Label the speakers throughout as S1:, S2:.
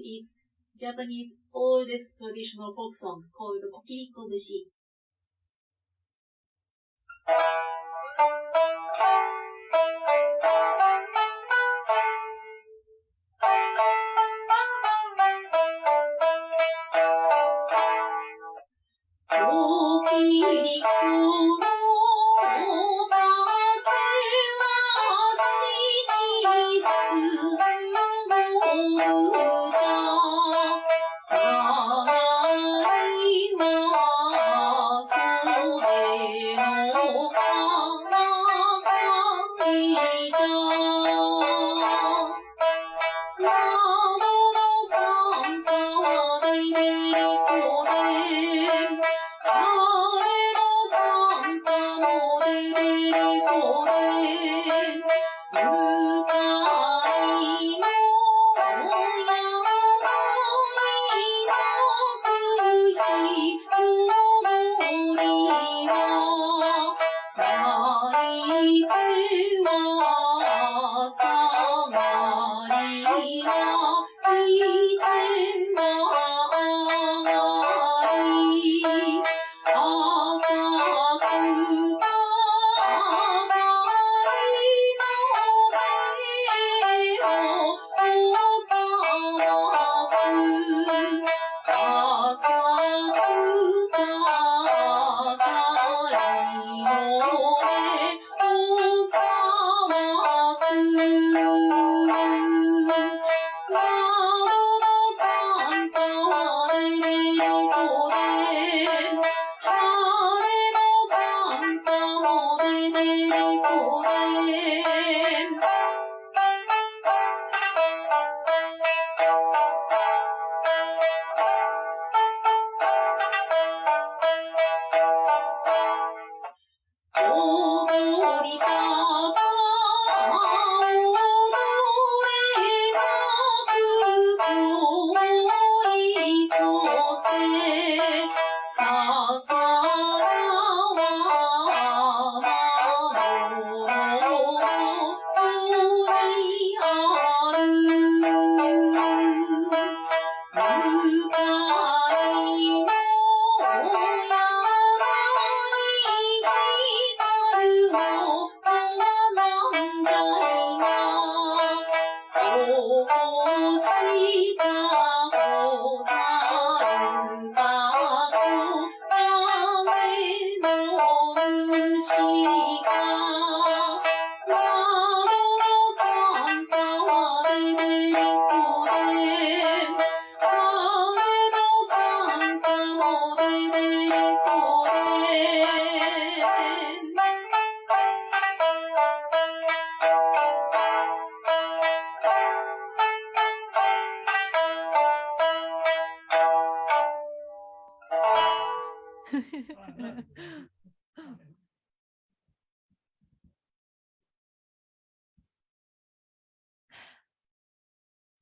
S1: is Japanese oldest traditional folk song called Kokiri-kobushi.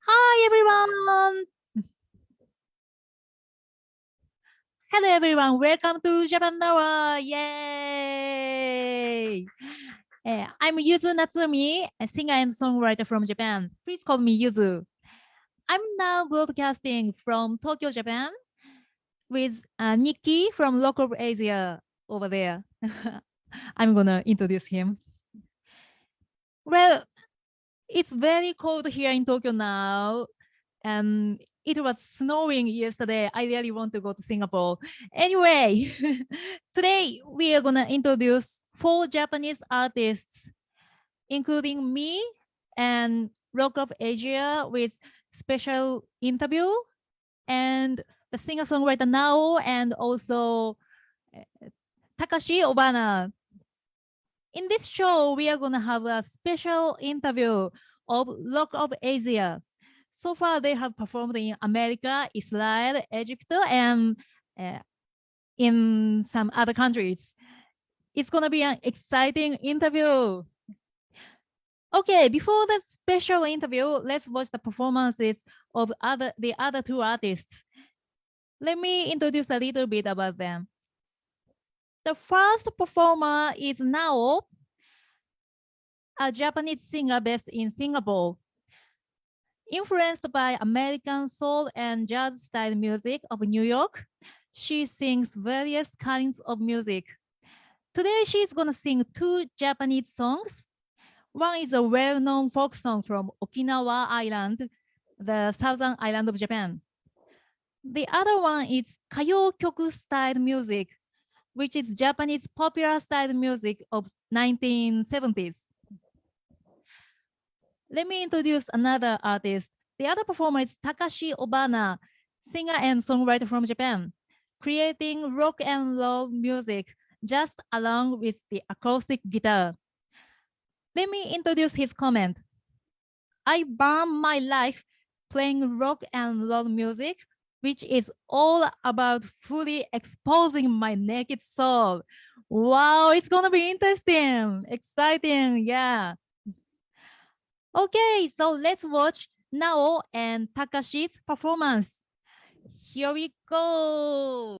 S2: Hi everyone! Hello everyone, welcome to Japan Hour! Yay! I'm Yuzu Natsumi, a singer and songwriter from Japan. Please call me Yuzu. I'm now broadcasting from Tokyo, Japan, with Nikki from local Asia over there. I'm gonna introduce him. Well, it's very cold here in Tokyo now. It was snowing yesterday. I really want to go to Singapore. Anyway, today we are gonna introduce 4 Japanese artists, including me and Rock of Asia with special interview and the singer-songwriter Nao and also Takashi Obana. In this show, we are gonna have a special interview of Rock of Asia. So far, they have performed in America, Israel, Egypt, and in some other countries. It's gonna be an exciting interview. Okay, before the special interview, let's watch the performances of the other 2 artists. Let me introduce a little bit about them. The first performer is Nao, a Japanese singer based in Singapore. Influenced by American soul and jazz style music of New York, she sings various kinds of music. Today she's gonna sing two Japanese songs. One is a well-known folk song from Okinawa Island, the southern island of Japan. The other one is Kayokyoku style music, which is Japanese popular style music of 1970s. Let me introduce another artist. The other performer is Takashi Obana, singer and songwriter from Japan, creating rock and roll music just along with the acoustic guitar. Let me introduce his comment. I burn my life playing rock and roll music, which is all about fully exposing my naked soul. Wow, it's gonna be interesting, exciting, yeah. Okay, so let's watch Nao and Takashi's performance. Here we go.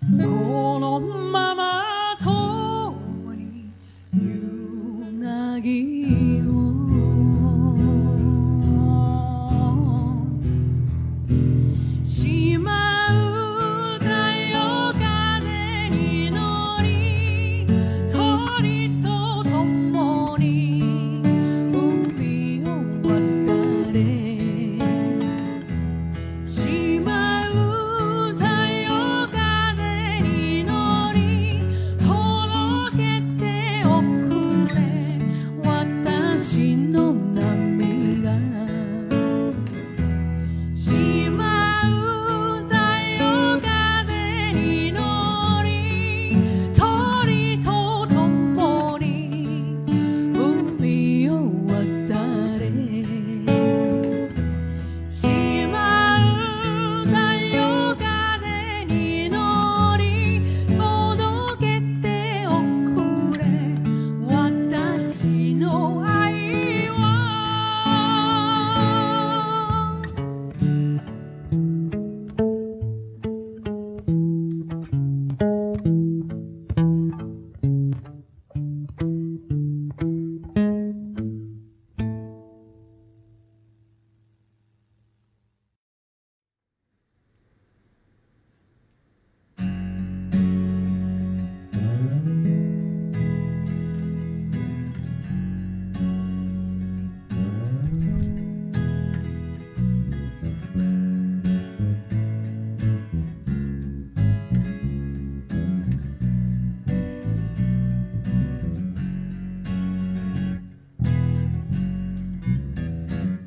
S3: このまま遠ぎをしまう太陽風に乗り鳥と共に海を渡れしまう太陽風に乗り届けておくれ私の涙しまう太陽風に乗り鳥と共に海を渡れしまう太陽風に乗り届けておくれ私の愛を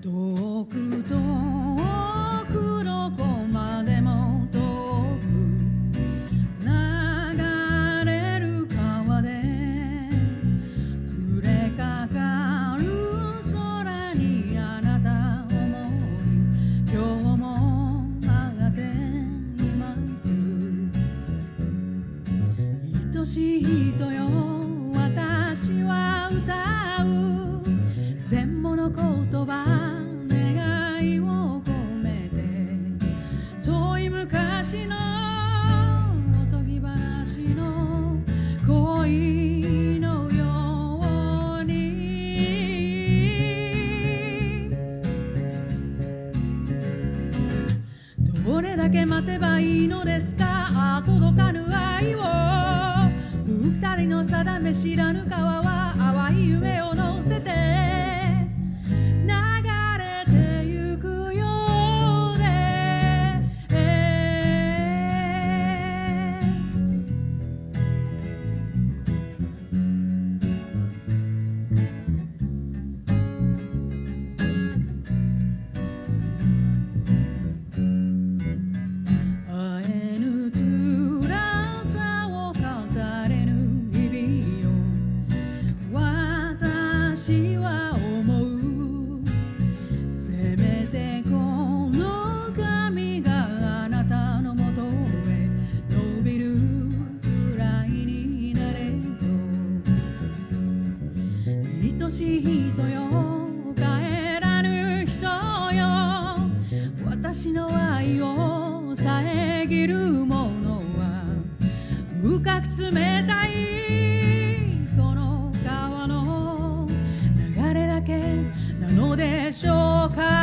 S3: 遠く遠くどこまでも遠く流れる川で暮れかかる空にあなた思い今日も上っています愛しい人よ私は歌う千もの言葉願いを込めて遠い昔のおとぎ話の恋のようにどれだけ待てばいいのですか届かぬ愛を二人の定め知らぬ川は淡い夢を乗せて流れてゆくようで会えぬ辛さを語れぬ日々を私は思うせめてこの髪があなたのもとへ伸びるくらいになれと愛しい人よ帰らぬ人よ私の愛を遮るものは深く冷たいこの川の流れだけなのでしょうか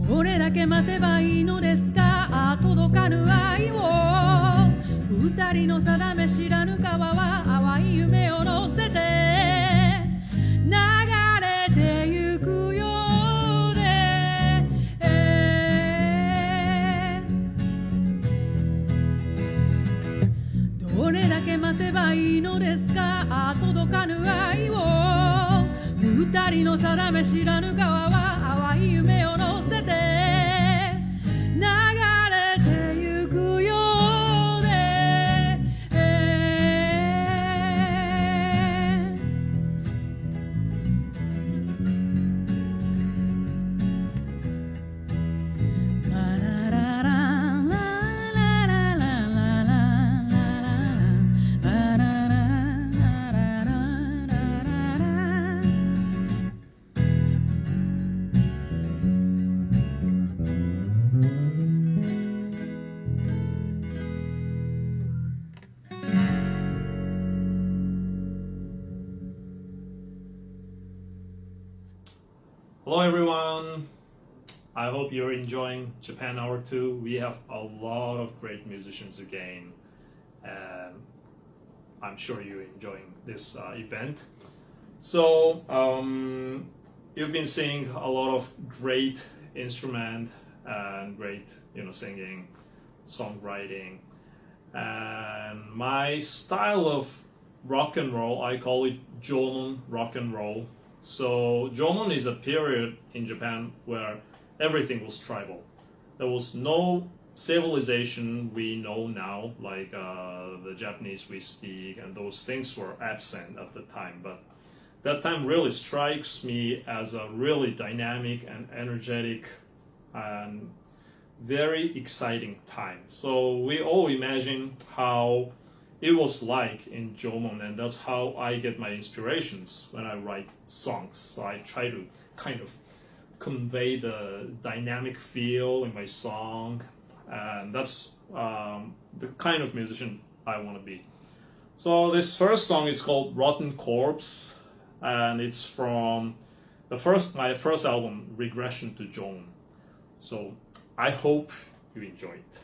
S3: どれだけ待てばいいのですか届かぬ愛を二人の定め知らぬ川は淡い夢を乗せて流れてゆくようでどれだけ待てばいいのですか届かぬ愛を二人の定め知らぬ川は淡い夢を乗せて流れてゆくようでラララララララララララララ
S4: Hello everyone, I hope you're enjoying Japan Hour 2. We have a lot of great musicians again, and I'm sure you're enjoying this event. So you've been seeing a lot of great instrument and great singing, songwriting, and my style of rock and roll, I call it Jomon rock and roll. So Jomon is a period in Japan where everything was tribal. There was no civilization we know now, like the Japanese we speak, and those things were absent at the time. But that time really strikes me as a really dynamic and energetic and very exciting time. So we all imagine how it was like in Jomon, and that's how I get my inspirations when I write songs. So I try to kind of convey the dynamic feel in my song, and that's the kind of musician I want to be. So this first song is called Rotten Corpse, and it's from my first album, Regression to Jomon. So I hope you enjoy it.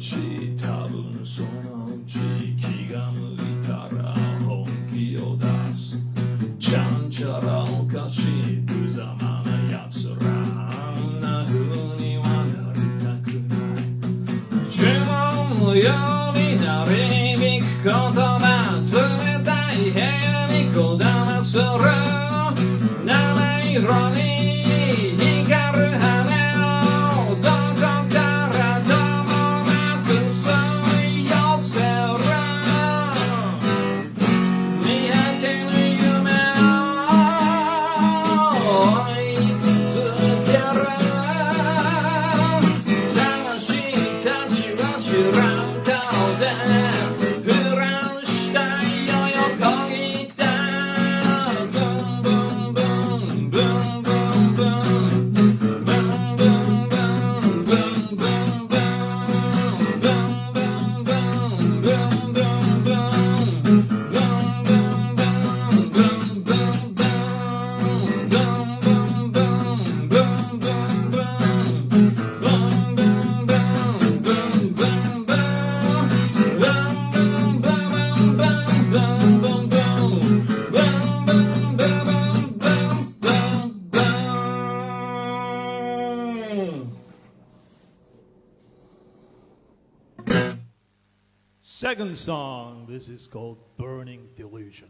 S5: ち多分そのうち気が向いたら本気を出すちゃんちゃらおかしい無様なやつらあんな風にはなりたくない自分のようになりにくことだ冷たい部屋にこだまする七色に
S6: Second song, this is called Burning Delusion.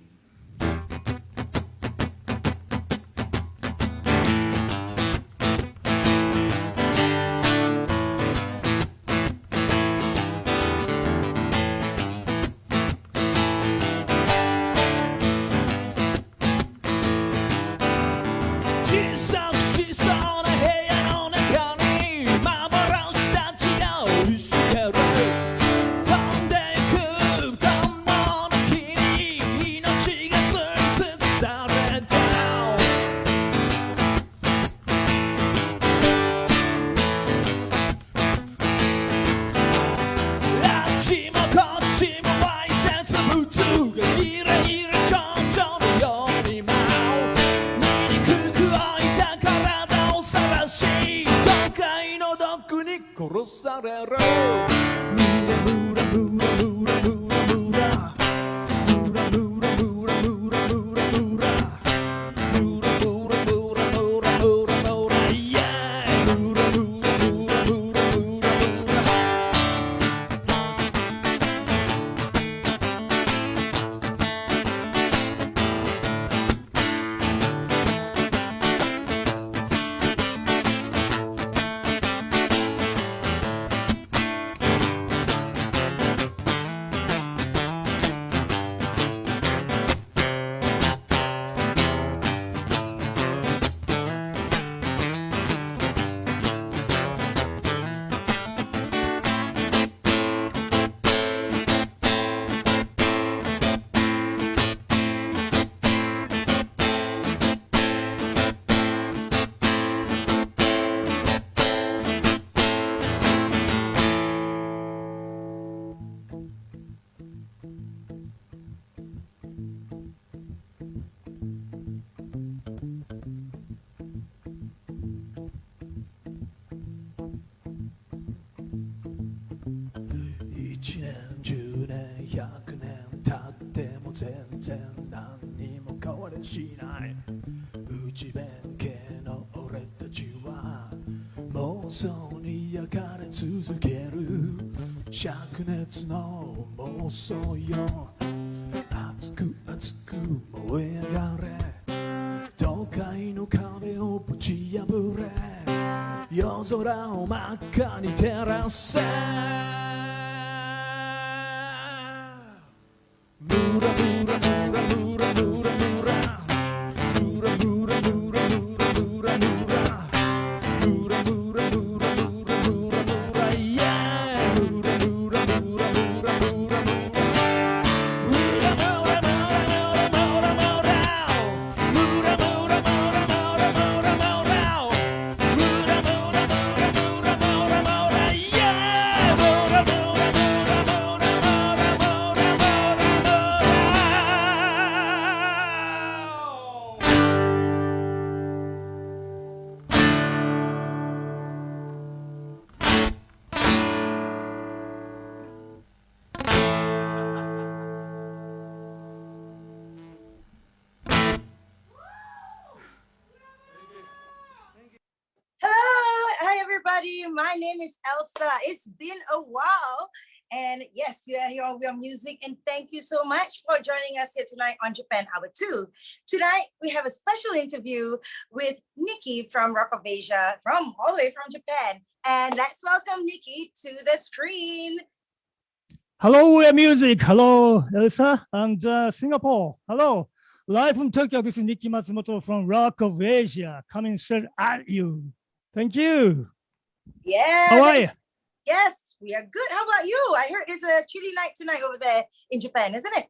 S7: everybody. My name is Elsa. It's been a while. And yes, we are here on WAM Music. And thank you so much for joining us here tonight on Japan Hour 2. Tonight, we have a special interview with Nikki from Rock of Asia, from all the way from Japan. And let's welcome Nikki to the screen.
S8: Hello, WAM Music. Hello, Elsa, and Singapore. Hello. Live from Tokyo, this is Nikki Matsumoto from Rock of Asia, coming straight at you. Thank you.
S7: Yeah.
S8: How are you?
S7: Yes, we are good. How about you? I heard it's a chilly night tonight over there in Japan, isn't it?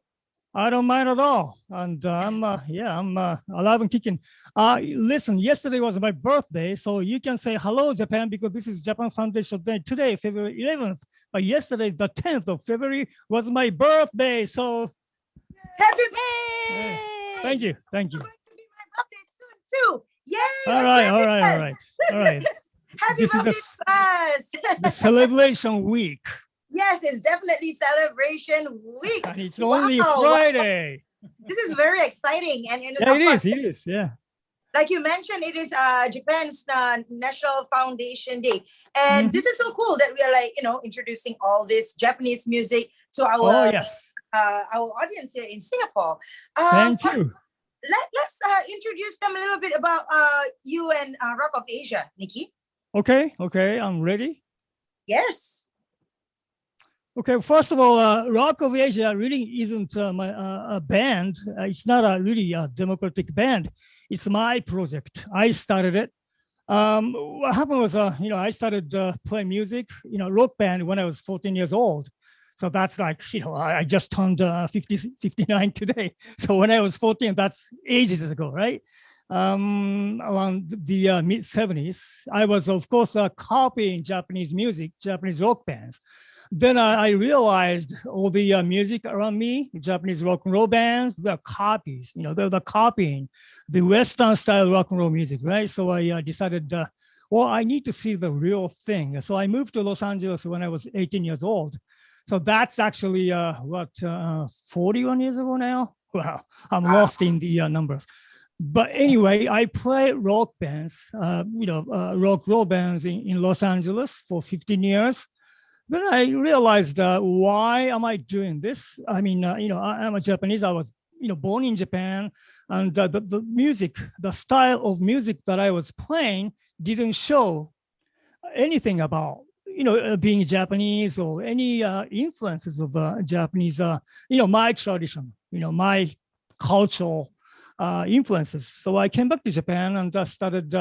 S8: I don't mind at all. And I'm alive and kicking. Listen, yesterday was my birthday, so you can say hello, Japan, because this is Japan Foundation Day today, February 11th. But yesterday, the 10th of February, was my birthday. So
S7: happy
S8: birthday! Thank you. Thank you.
S7: It's going to be my birthday soon too. Yay!
S8: All right.
S7: Happy birthday to us.
S8: The celebration week.
S7: Yes, it's definitely celebration week.
S8: And it's only Friday.
S7: This is very exciting. And
S8: yeah, it is. Yeah.
S7: Like you mentioned, it is Japan's National Foundation Day. And this is so cool that we are introducing all this Japanese music to our our audience here in Singapore.
S8: Thank you.
S7: Let's introduce them a little bit about you and Rock of Asia, Nikki.
S8: Okay, I'm ready.
S7: Yes.
S8: Okay, first of all, Rock of Asia really isn't a band. It's not a really democratic band. It's my project. I started it. What happened was, I started playing music, rock band when I was 14 years old. So that's like, I just turned 59 today. So when I was 14, that's ages ago, right? Around the mid 70s, I was, of course, copying Japanese music, Japanese rock bands. Then I realized all the music around me, Japanese rock and roll bands, they're copies, they're copying the Western style rock and roll music, right? So I decided, I need to see the real thing. So I moved to Los Angeles when I was 18 years old. So that's actually 41 years ago now. Wow, I'm lost in the numbers. But anyway, I play rock bands, rock roll bands in Los Angeles for 15 years. Then I realized, why am I doing this? I mean, I'm a Japanese. I was, born in Japan, and the music, the style of music that I was playing didn't show anything about, being Japanese or any influences of Japanese, my tradition, my cultural influences. So I came back to Japan and started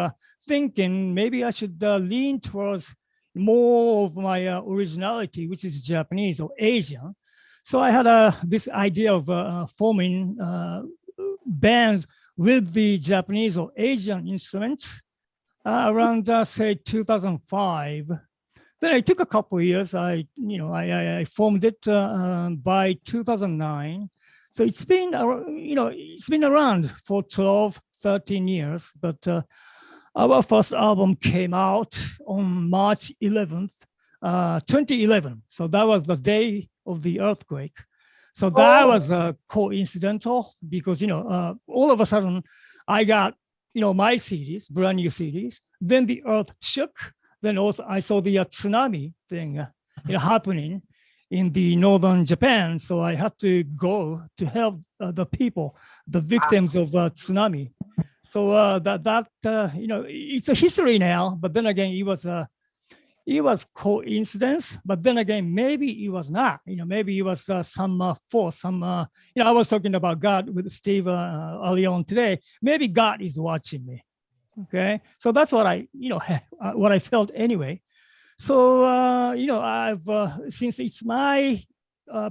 S8: thinking maybe I should lean towards more of my originality, which is Japanese or Asian. So I had this idea of forming bands with the Japanese or Asian instruments around, say, 2005. Then I took a couple of years. I formed it by 2009. So it's been, it's been around for 12, 13 years. But our first album came out on March 11th, 2011. So that was the day of the earthquake. So that was coincidental because, all of a sudden I got, my CDs, brand new CDs. Then the earth shook. Then also I saw the tsunami thing happening in the northern Japan. So I had to go to help the people, the victims of tsunami. So it's a history now. But then again, it was coincidence. But then again, maybe it was not. Maybe it was some force. Some I was talking about God with Steve earlier on today. Maybe God is watching me. Okay, so that's what what I felt anyway. So I've since it's my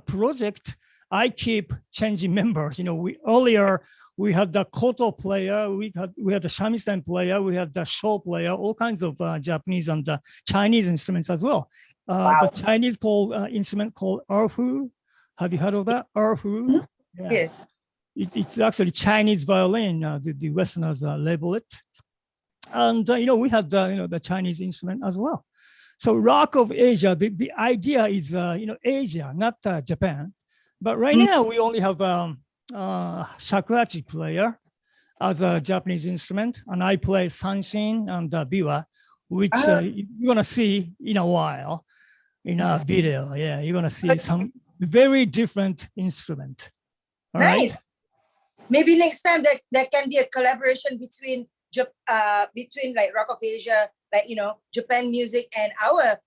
S8: project, I keep changing members. Earlier we had the koto player, we had the shamisen player, we had the sho player, all kinds of Japanese and Chinese instruments as well. The Chinese instrument called erhu. Have you heard of that? Erhu. Yeah.
S7: Yes.
S8: It's actually Chinese violin. The Westerners label it. And we had the Chinese instrument as well. So Rock of Asia, the idea is Asia, not Japan. But right now we only have shakuhachi player as a Japanese instrument, and I play sanshin and biwa, which you're gonna see in a while in our video. Yeah, you're gonna see some very different instrument. All
S7: nice.
S8: right?
S7: Maybe next time there can be a collaboration between like Rock of Asia, like Japan music and our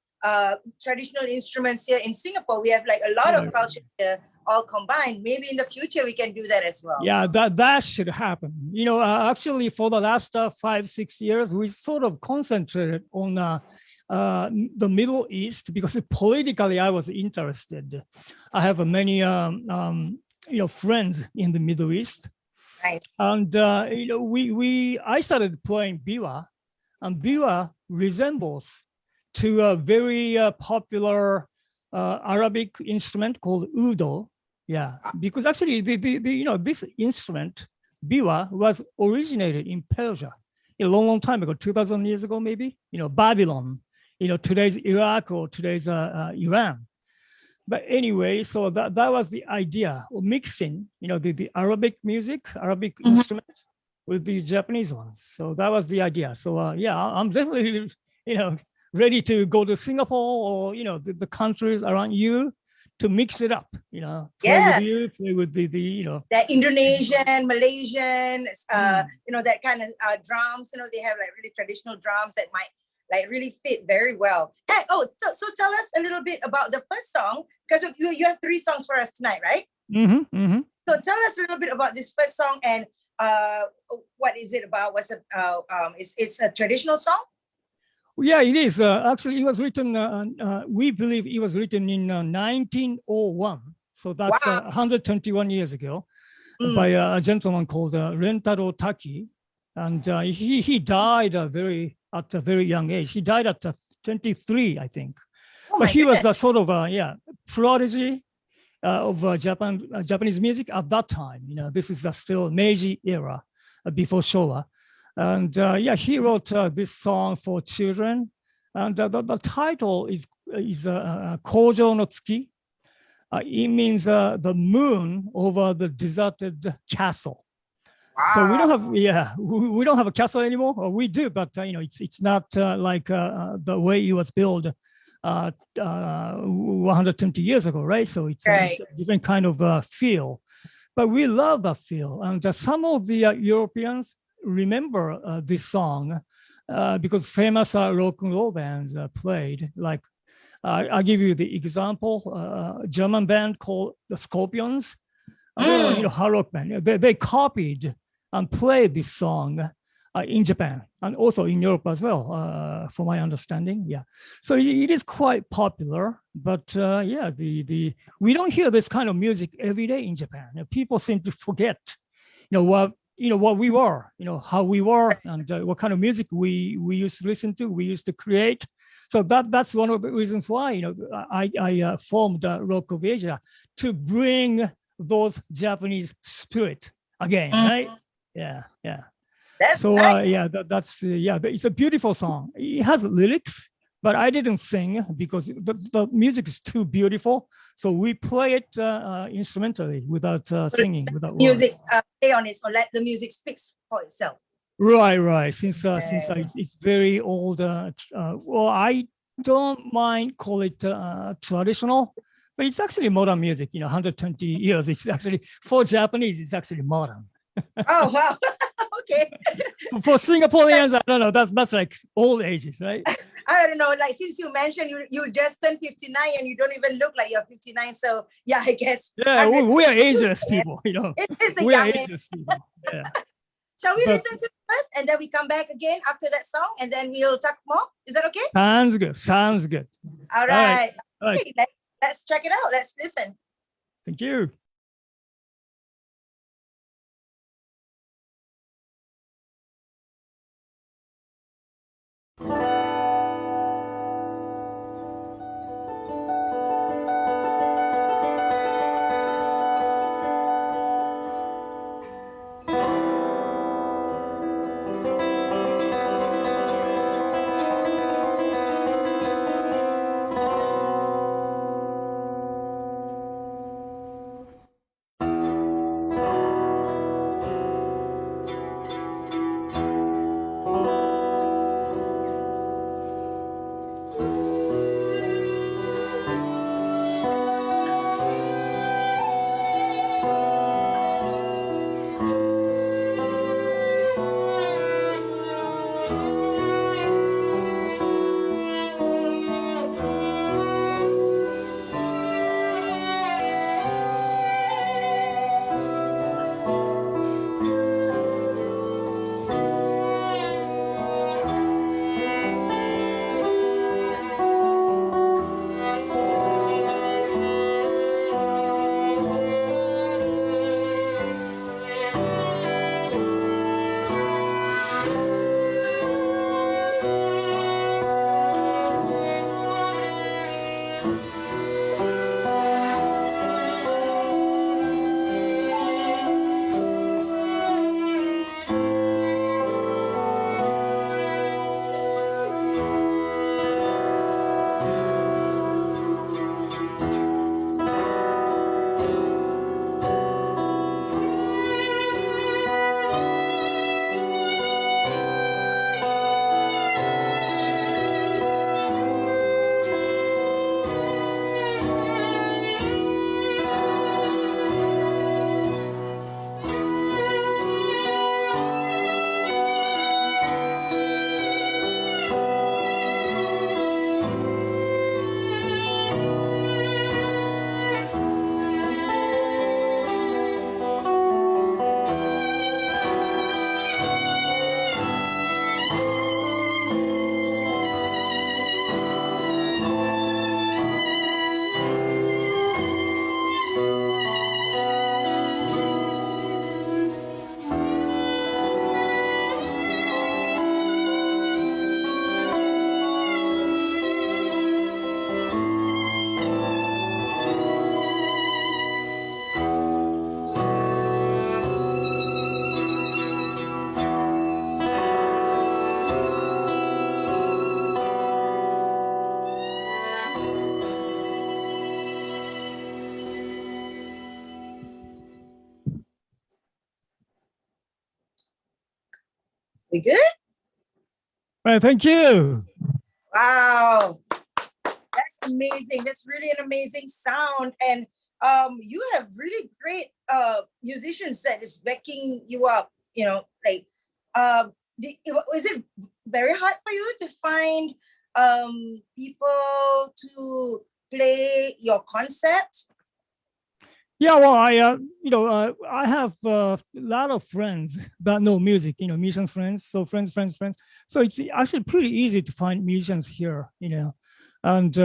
S7: traditional instruments here in Singapore. We have like a lot of culture here, all combined. Maybe in the future we can do that as well.
S8: Yeah, that should happen. Actually, for the last 5-6 years, we sort of concentrated on the Middle East because politically I was interested. I have many friends in the Middle East.
S7: Nice.
S8: And I started playing biwa, and biwa resembles to a very popular Arabic instrument called udo. Yeah, because actually this instrument biwa was originated in Persia a long time ago, 2,000 years ago maybe. Babylon, today's Iraq or today's Iran. But anyway, so that was the idea of mixing, the Arabic music, Arabic instruments with the Japanese ones. So that was the idea. So yeah, I'm definitely, ready to go to Singapore or, the countries around you to mix it up, play with you, play with the
S7: that Indonesian, Malaysian, that kind of drums, they have like really traditional drums that might like really fit very well. Hey, so tell us a little bit about the first song, because you have 3 songs for us tonight, right? So tell us a little bit about this first song and what is it about? What's it? It's a traditional song?
S8: Yeah, it is. Actually, it was written. We believe it was written in 1901. So that's 121 years ago, by a gentleman called Rentaro Taki, and he died at a very young age. He died at 23, I think. But he was a sort of prodigy of Japanese music at that time. This is still Meiji era, before Showa. And he wrote this song for children. And the title is Kojo no Tsuki. It means the moon over the deserted castle.
S7: Wow.
S8: So we don't have a castle anymore. Or we do, but it's not like the way it was built 120 years ago, right? So it's a different kind of feel. But we love that feel. And some of the Europeans remember this song because famous rock and roll bands played. Like I'll give you the example: German band called the Scorpions, hard rock band. They copied and played this song in Japan and also in Europe as well, from my understanding. Yeah, so it is quite popular. But we don't hear this kind of music every day in Japan. People seem to forget, what we were, how we were, and what kind of music we used to listen to, we used to create. So that's one of the reasons why I formed Rock of Asia, to bring those Japanese spirit again, right? Yeah.
S7: That's
S8: it's a beautiful song. It has lyrics, but I didn't sing because the music is too beautiful. So we play it instrumentally without singing, without
S7: music play on it, or let the music speak for itself.
S8: Right. Since it's very old, well, I don't mind call it traditional, but it's actually modern music. 120 years. It's actually, for Japanese, it's actually modern.
S7: Oh wow. Okay.
S8: For Singaporeans, I don't know. That's like old ages, right?
S7: I don't know. Like, since you mentioned you just turned 59 and you don't even look like you're 59, so yeah, I guess.
S8: Yeah, we are ageless people.
S7: It's a
S8: we
S7: young
S8: are ageless people. Yeah.
S7: Shall we listen to it first, and then we come back again after that song, and then we'll talk more? Is that okay?
S8: Sounds good.
S7: All right.
S8: All right.
S7: Okay, let's check it out. Let's listen.
S8: Thank you.
S7: We good?
S8: Well, thank you.
S7: Wow. That's amazing. That's really an amazing sound. And you have really great musicians that is backing you up, you know, like is it very hard for you to find people to play your concept?
S8: Yeah, well, I have a lot of friends that know music, musicians friends. So friends. So it's actually pretty easy to find musicians here, and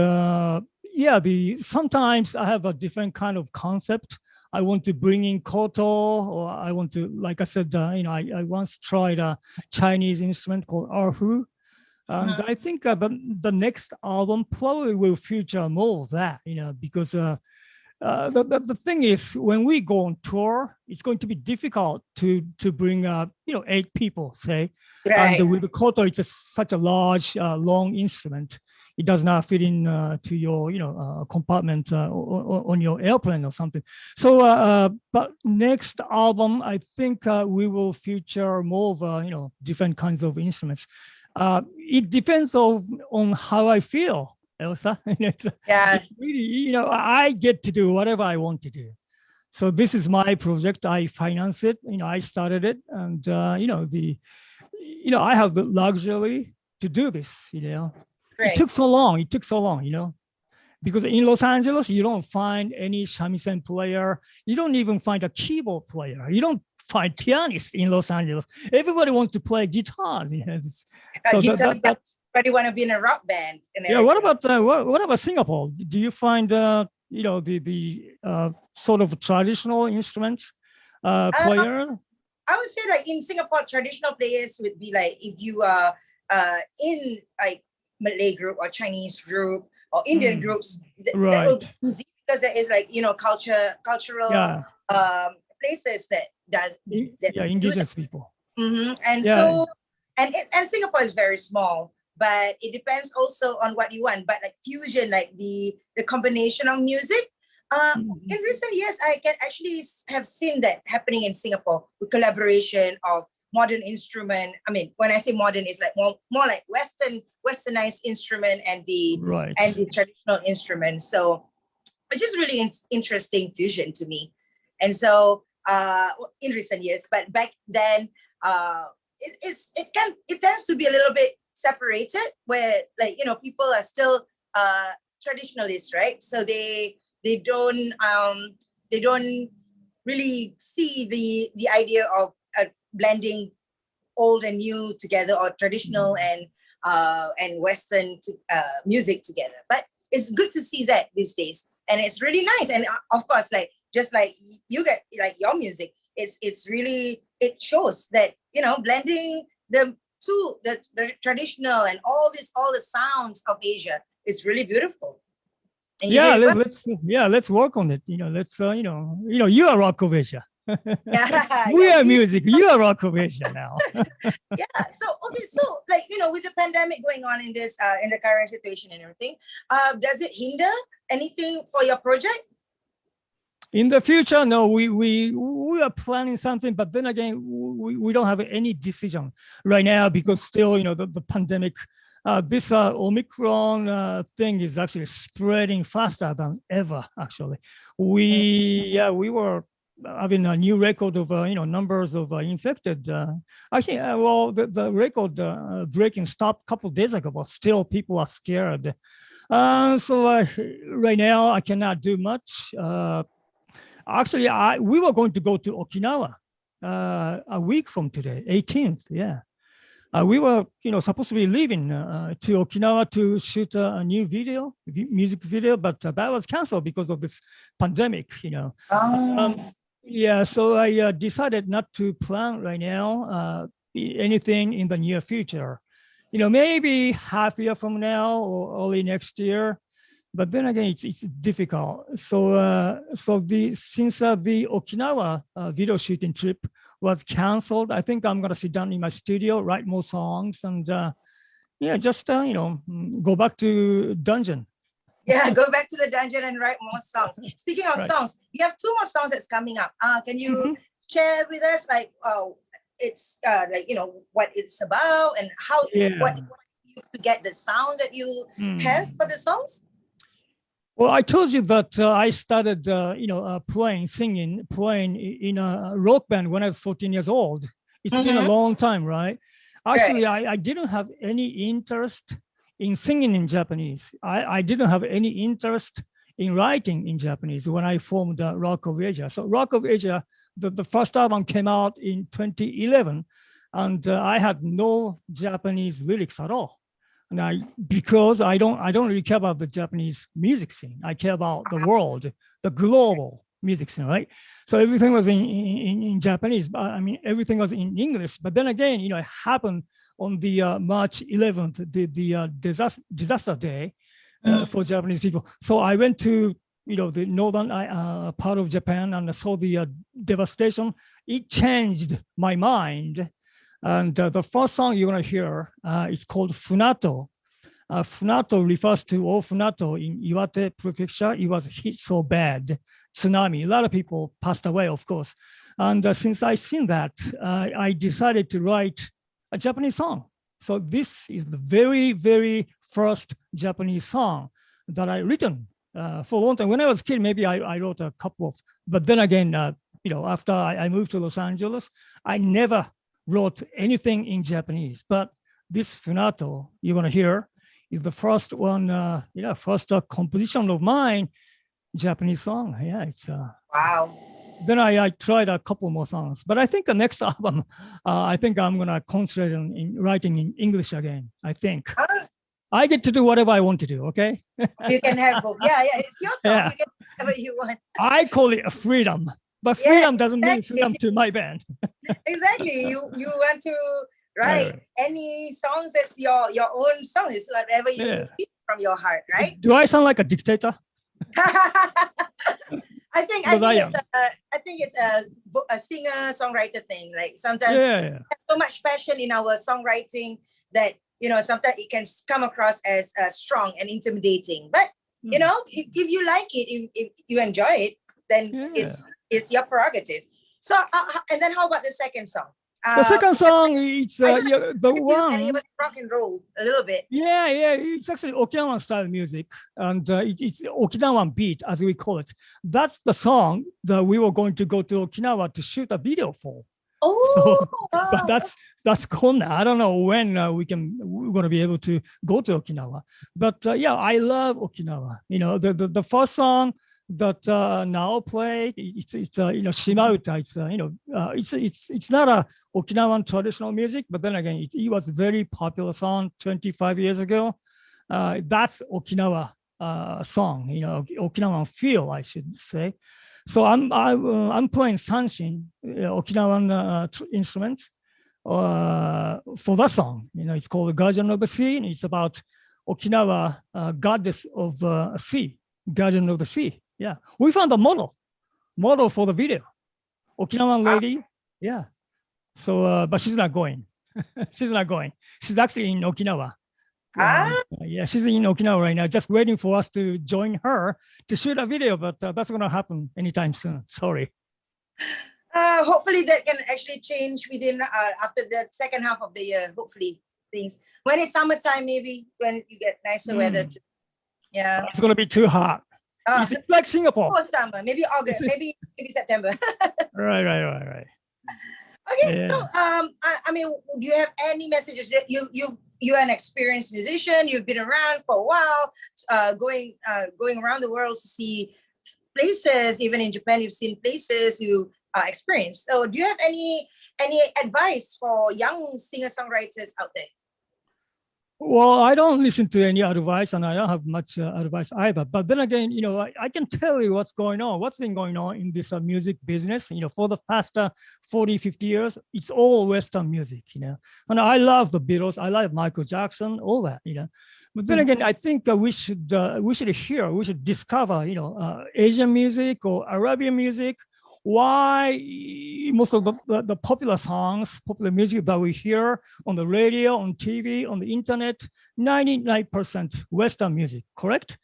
S8: yeah, sometimes I have a different kind of concept. I want to bring in koto, or I want to, like I said, I once tried a Chinese instrument called erhu. And I think the next album probably will feature more of that, because the thing is, when we go on tour, it's going to be difficult to bring 8 people, say,
S7: Right.
S8: and with the koto, it's such a large, long instrument. It does not fit in to your compartment on your airplane or something. So, but next album, I think we will feature more of different kinds of instruments. It depends on how I feel, Elsa.
S7: Yeah.
S8: It's really, I get to do whatever I want to do. So this is my project. I finance it. I started it, and I have the luxury to do this.
S7: Great.
S8: It took so long. Because in Los Angeles, you don't find any shamisen player. You don't even find a keyboard player. You don't find pianists in Los Angeles. Everybody wants to play guitar. So
S7: everybody want to be in a rock band.
S8: Yeah. What about Singapore? Do you find the sort of traditional instruments player?
S7: I would say like in Singapore, traditional players would be like if you are in like Malay group or Chinese group or Indian groups,
S8: Right.
S7: that will be easy because there is like cultural places that does that
S8: indigenous people.
S7: And so and Singapore is very small, but it depends also on what you want. But like fusion, like the combination of music. In recent years, I can actually have seen that happening in Singapore with collaboration of modern instrument. I mean, when I say modern, it's like more like westernized instrument and the traditional instrument. So it's just really interesting fusion to me. And so in recent years, but back then, it tends to be a little bit separated, where like people are still traditionalists, right? So they don't really see the idea of blending old and new together, or traditional and Western music together. But it's good to see that these days, and it's really nice. And of course, like just like you get like your music, it's really, it shows that blending the two, the traditional and all the sounds of Asia is really beautiful. And
S8: let's work on it. Let's you are Rock of Asia. We are music. You are Rock of Asia now.
S7: So like with the pandemic going on in this in the current situation and everything, does it hinder anything for your project?
S8: In the future, no, we are planning something, but then again, we don't have any decision right now because still, the pandemic, this Omicron thing is actually spreading faster than ever. Actually, we were having a new record of numbers of infected. I think the record breaking stopped a couple of days ago, but still people are scared. So right now I cannot do much. Actually, we were going to go to Okinawa a week from today, 18th. Yeah, we were supposed to be leaving to Okinawa to shoot a new music video, but that was canceled because of this pandemic. So I decided not to plan right now anything in the near future. Maybe half a year from now or early next year. But then again, it's difficult. So since the Okinawa video shooting trip was canceled, I think I'm gonna sit down in my studio, write more songs, and just go back to dungeon.
S7: Yeah, go back to the dungeon and write more songs. Speaking of songs, you have 2 more songs that's coming up. Can you share with us like it's like, what it's about and how what you to get the sound that you have for the songs?
S8: Well, I told you that I started, playing in a rock band when I was 14 years old. It's been a long time, right? Actually, I didn't have any interest in singing in Japanese. I didn't have any interest in writing in Japanese when I formed Rock of Asia. So Rock of Asia, the first album came out in 2011, and I had no Japanese lyrics at all. And because I don't really care about the Japanese music scene. I care about the world, the global music scene, right? So everything was in Japanese. I mean, everything was in English. But then again, it happened on the March 11th, the disaster day for Japanese people. So I went to the northern part of Japan and I saw the devastation. It changed my mind. And the first song you're going to hear is called Funato. Funato refers to Funato in Iwate Prefecture. It was hit so bad, tsunami. A lot of people passed away, of course. And since I seen that, I decided to write a Japanese song. So this is the very, very first Japanese song that I written for a long time. When I was a kid, maybe I wrote a couple of, but then again, after I moved to Los Angeles, I never wrote anything in Japanese. But this Funato you're gonna hear is the first one, first composition of mine, Japanese song. Yeah, it's
S7: wow.
S8: Then I tried a couple more songs, but I think the next album, I think I'm gonna concentrate in writing in English again. I think I get to do whatever I want to do. Okay.
S7: You can have both. Yeah, it's your song. Yeah. You can do whatever you want.
S8: I call it a freedom, but freedom doesn't mean freedom to my band.
S7: Exactly. You want to write any songs as your own song. It's whatever you feel from your heart, right?
S8: Do I sound like a dictator?
S7: I think it's a singer-songwriter thing. Like sometimes we have so much passion in our songwriting that sometimes it can come across as strong and intimidating. But if you like it, if you enjoy it, then it's your prerogative. So and then how about the second song?
S8: The second song, it's the one.
S7: And it was rock and roll a little bit.
S8: Yeah, it's actually Okinawan style music, and it's Okinawan beat, as we call it. That's the song that we were going to go to Okinawa to shoot a video for.
S7: Oh, wow.
S8: But that's gone now. I don't know when we're going to be able to go to Okinawa. But I love Okinawa. The first song that now play, it's Shimauta. It's not a Okinawan traditional music, but then again, it was a very popular song 25 years ago. That's Okinawa song, Okinawan feel, I should say. So I'm playing sanshin, Okinawan instruments for that song. It's called Guardian of the Sea, and it's about Okinawa goddess of sea, guardian of the sea. Yeah, we found a model for the video, Okinawan lady. Yeah, so but she's not going. She's not going. She's actually in Okinawa. She's in Okinawa right now, just waiting for us to join her to shoot a video, but that's going to happen anytime soon. Sorry.
S7: Hopefully that can actually change within after the second half of the year. Hopefully things when it's summertime, maybe when you get nicer weather. Yeah,
S8: it's going to be too hot. It's like Singapore.
S7: Or summer, maybe August, maybe September.
S8: Right.
S7: Okay, so I mean, do you have any messages that you're an experienced musician? You've been around for a while, going around the world to see places. Even in Japan, you've seen places you experienced. So, do you have any advice for young singer-songwriters out there?
S8: Well, I don't listen to any advice, and I don't have much advice either. But then again, I can tell you what's been going on in this music business. For the past 40, 50 years, it's all Western music, And I love the Beatles, I love Michael Jackson, all that, But then again, I think we should discover, Asian music or Arabian music. Why most of the popular songs, popular music that we hear on the radio, on TV, on the internet, 99% Western music, correct?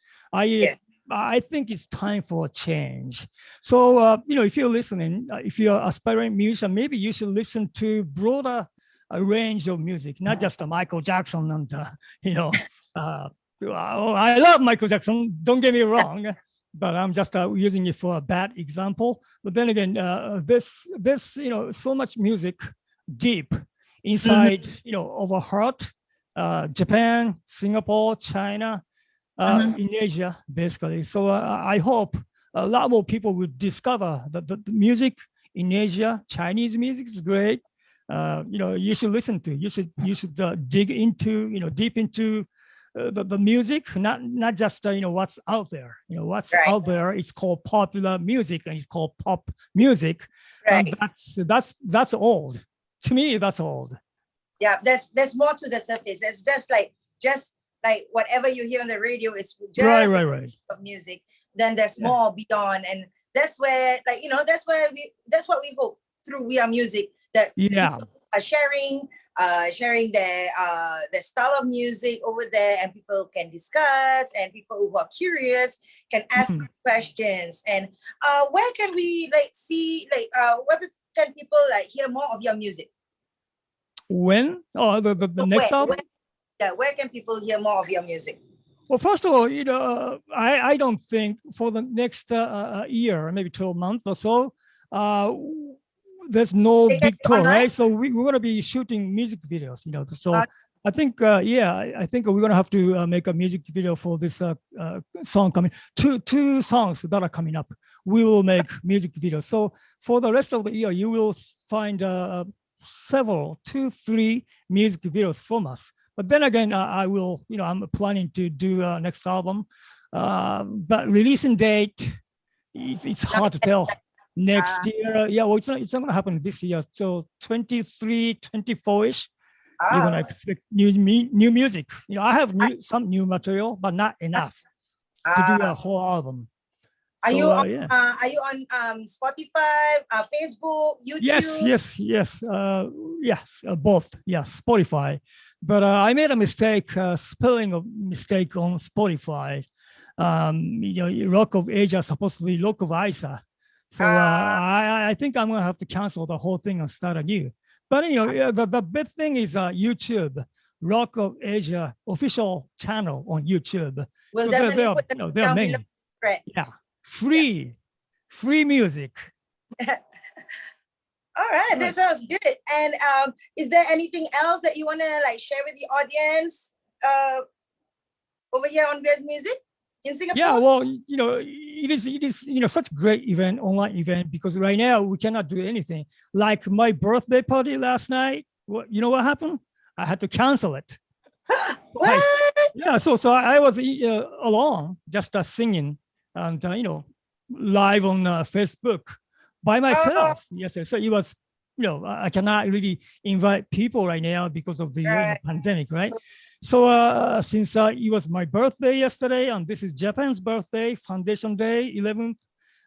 S8: I think it's time for a change. So, if you're listening, if you're an aspiring musician, maybe you should listen to broader range of music, not just Michael Jackson and, I love Michael Jackson, don't get me wrong, but I'm just using it for a bad example. But then again, this, so much music deep inside, of our heart, Japan, Singapore, China, in Asia, basically. So I hope a lot more people will discover that the music in Asia, Chinese music is great. You should listen to. You should dig into, deep into the music, not just what's out there. What's out there. It's called popular music and it's called pop music.
S7: Right.
S8: And that's old. To me, that's old.
S7: Yeah, there's more to the surface. It's just like whatever you hear on the radio is just
S8: right.
S7: of music. Then there's more beyond, and that's where that's what we hope through We Are Music, that people are sharing their style of music over there, and people can discuss, and people who are curious can ask questions. And where can we see where can people hear more of your music?
S8: When? Oh, the next album?
S7: Where can people hear more of your music?
S8: Well, first of all, I don't think for the next year, maybe 12 months or so, there's no big tour, right? So we're going to be shooting music videos, So I think, I think we're going to have to make a music video for this song coming. Two songs that are coming up. We will make music videos. So for the rest of the year, you will find several, 2-3 music videos from us. But then again, I will, I'm planning to do next album, but releasing date, it's hard to tell. Next year, it's not going to happen this year. So 23, 24-ish, you're going to expect new music. I have some new material, but not enough to do a whole album.
S7: Are you on Spotify, Facebook, YouTube?
S8: Yes, both. Yes, Spotify. But I made a mistake, spelling a mistake on Spotify. Rock of Asia is supposed to be Rock of Isa. So I think I'm gonna have to cancel the whole thing and start anew. But the big thing is YouTube, Rock of Asia official channel on YouTube.
S7: We'll
S8: so
S7: definitely put them down below.
S8: Yeah. Free music.
S7: All right, that sounds good. And is there anything else that you want to share with the audience over here on Bears Music in Singapore?
S8: Yeah, well, it is such a great event, online event, because right now we cannot do anything. Like my birthday party last night, what happened? I had to cancel it.
S7: What?
S8: So I was alone, just singing. And live on Facebook by myself yesterday. So it was, I cannot really invite people right now because of the pandemic, right? So since it was my birthday yesterday, and this is Japan's birthday, Foundation Day, 11th,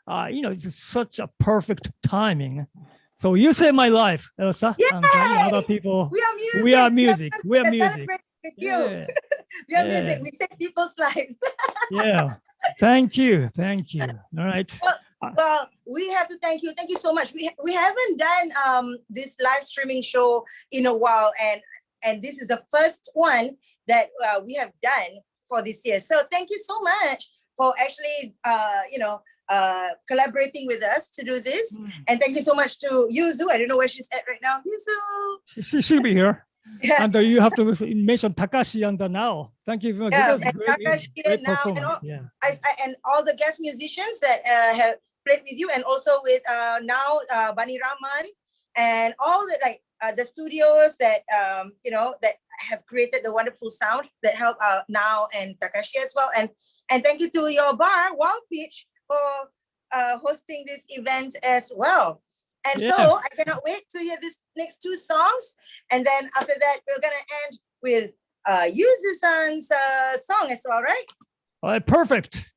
S8: it's such a perfect timing. So you saved my life, Elsa, and other people.
S7: We are music.
S8: We are music.
S7: With you. We are music. We save people's lives.
S8: Yeah. Thank you. All right.
S7: Well, we have to thank you. Thank you so much. We haven't done this live streaming show in a while, and this is the first one that we have done for this year. So thank you so much for actually collaborating with us to do this. And thank you so much to Yuzu. I don't know where she's at right now. Yuzu.
S8: She'll be here. Yeah. And you have to mention Takashi and now. Thank you very much.
S7: Takashi and now, and all the guest musicians that have played with you, and also with Bani Rahman, and all the studios that that have created the wonderful sound that help now and Takashi as well. And thank you to your bar, Wild Peach, for hosting this event as well. And so I cannot wait to hear these next two songs. And then after that, we're going to end with Yuzu-san's song as well, right?
S8: All right, perfect.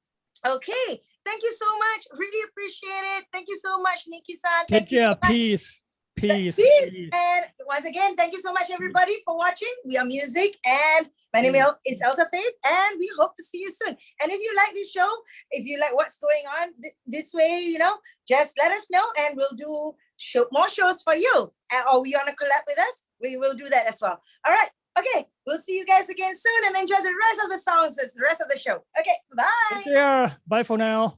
S7: Okay. Thank you so much. Really appreciate it. Thank you so much, Nikki-san.
S8: Take care. Peace. Peace.
S7: Peace. And once again, thank you so much, everybody, for watching. We are Music, and my name is Elsa Faith, and we hope to see you soon. And if you like this show, if you like what's going on this way, just let us know, and we'll do more shows for you. Or you want to collab with us? We will do that as well. All right. Okay. We'll see you guys again soon, and enjoy the rest of the songs, the rest of the show. Okay. Bye.
S8: Take care. Bye for now.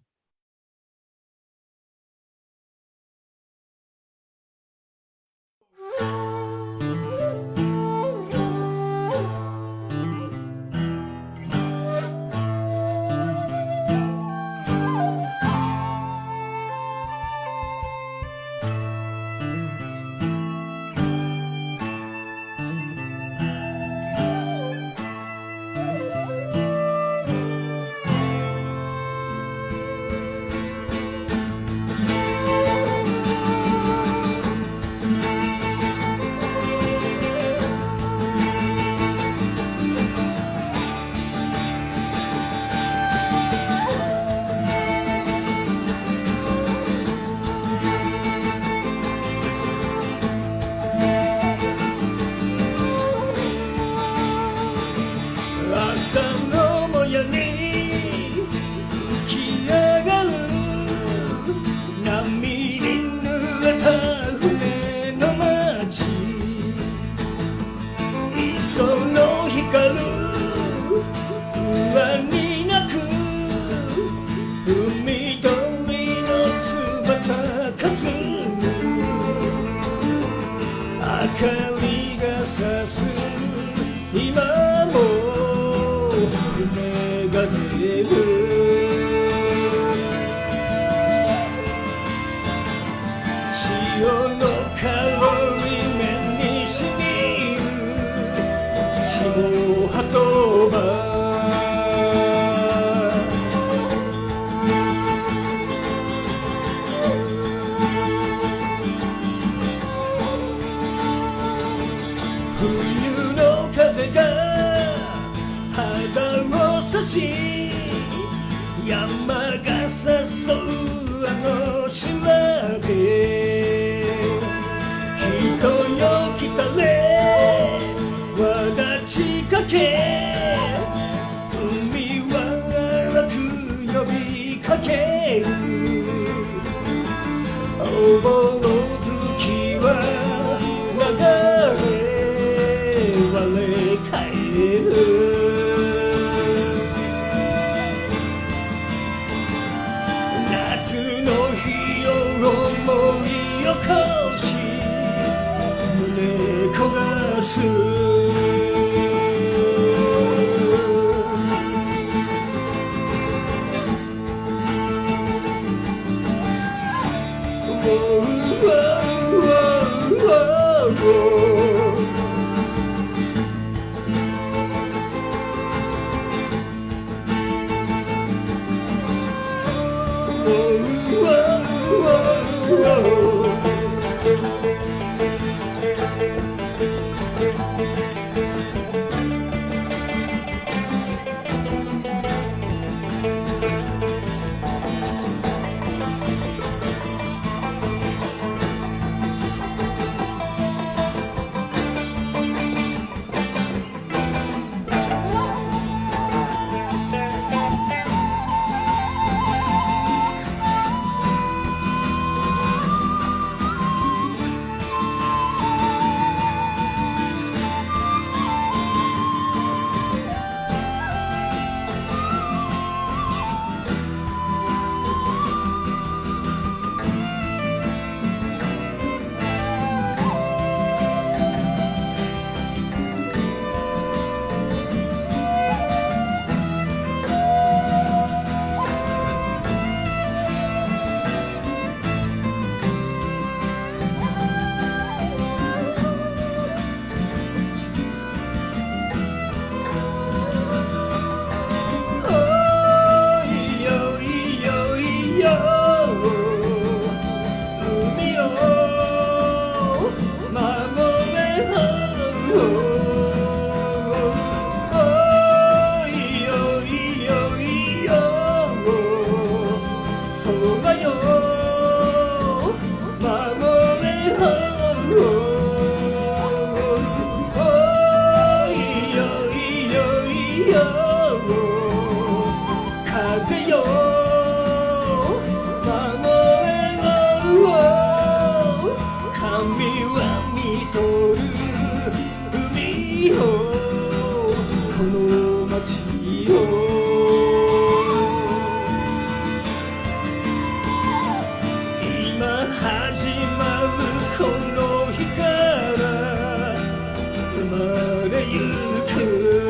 S5: 風よ守れろ神は見とる海よこの街よ今始まるこの日から生まれゆく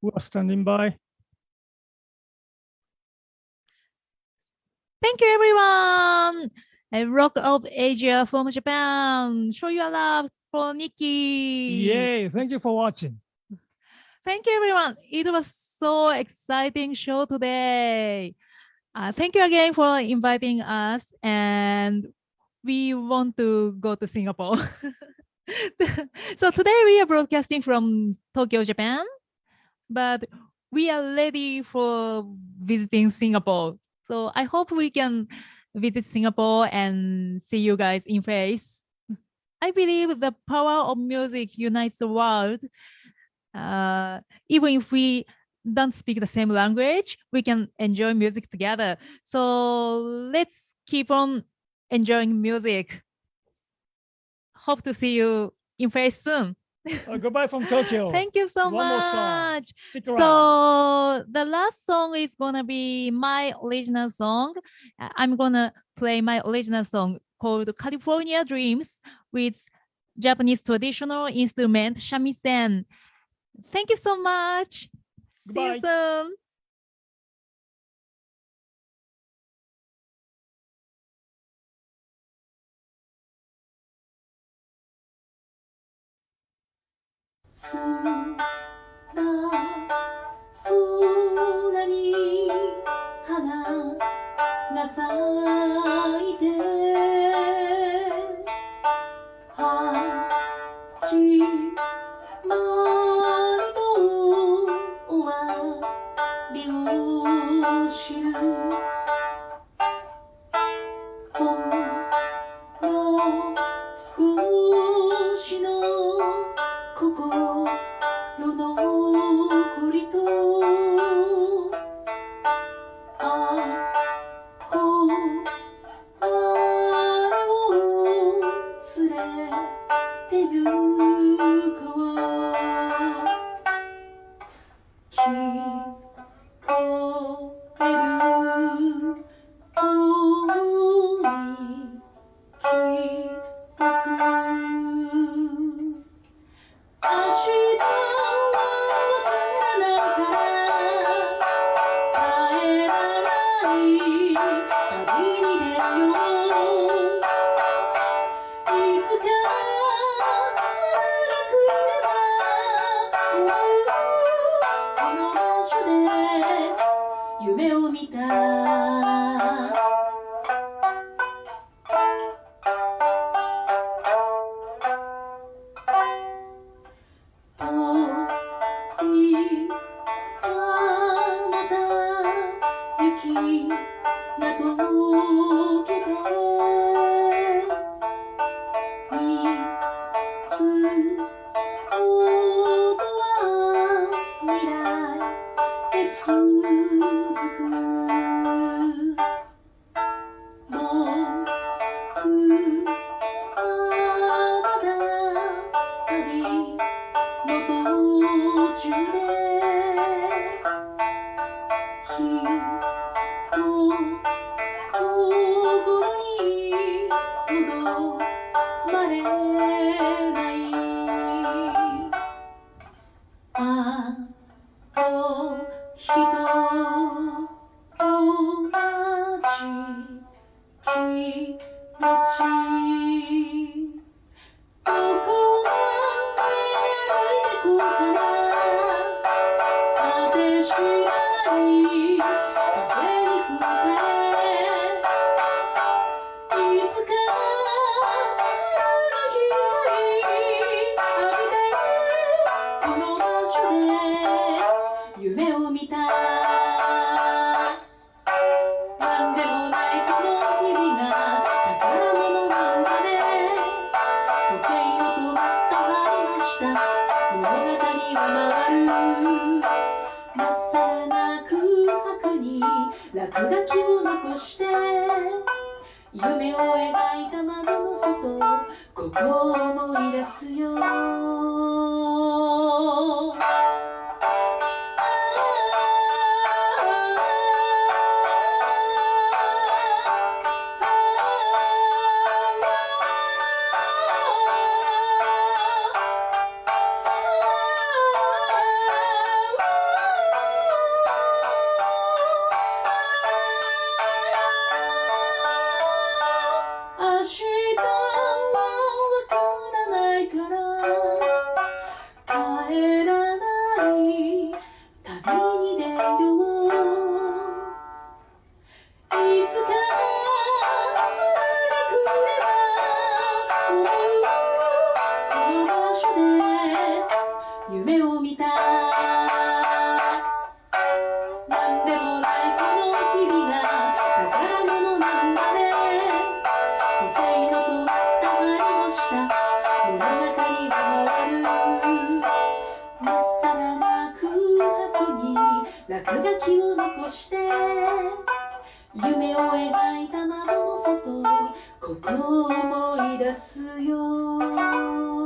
S8: Who are standing by?
S2: Thank you, everyone. And Rock of Asia from Japan. Show your love for Nikki.
S8: Yay! Thank you for watching.
S2: Thank you, everyone. It was so exciting show today. Thank you again for inviting us, and we want to go to Singapore. So today we are broadcasting from Tokyo, Japan, but we are ready for visiting Singapore. So I hope we can visit Singapore and see you guys in face. I believe the power of music unites the world. Even if we don't speak the same language, we can enjoy music together. So let's keep on enjoying music. Hope to see you in face soon.
S8: Goodbye from Tokyo.
S2: Thank you so
S8: One more song.
S2: much.
S8: Stick around.
S2: So the last song is gonna be my original song. I'm gonna play my original song called California Dreams with Japanese traditional instrument shamisen. Thank you so much.
S8: Goodbye.
S2: See you soon.
S3: 空に花が咲いて始まりと終わりを知るほんの少しの心の残りとこあれを連れてゆこう聞こえる遠い記憶明日はわからないから帰らない旅に出よういつか春が来ればこの場所で夢を見た物語が回る真っ落書きを残して夢を描いた窓の外、ことを思い出すよ。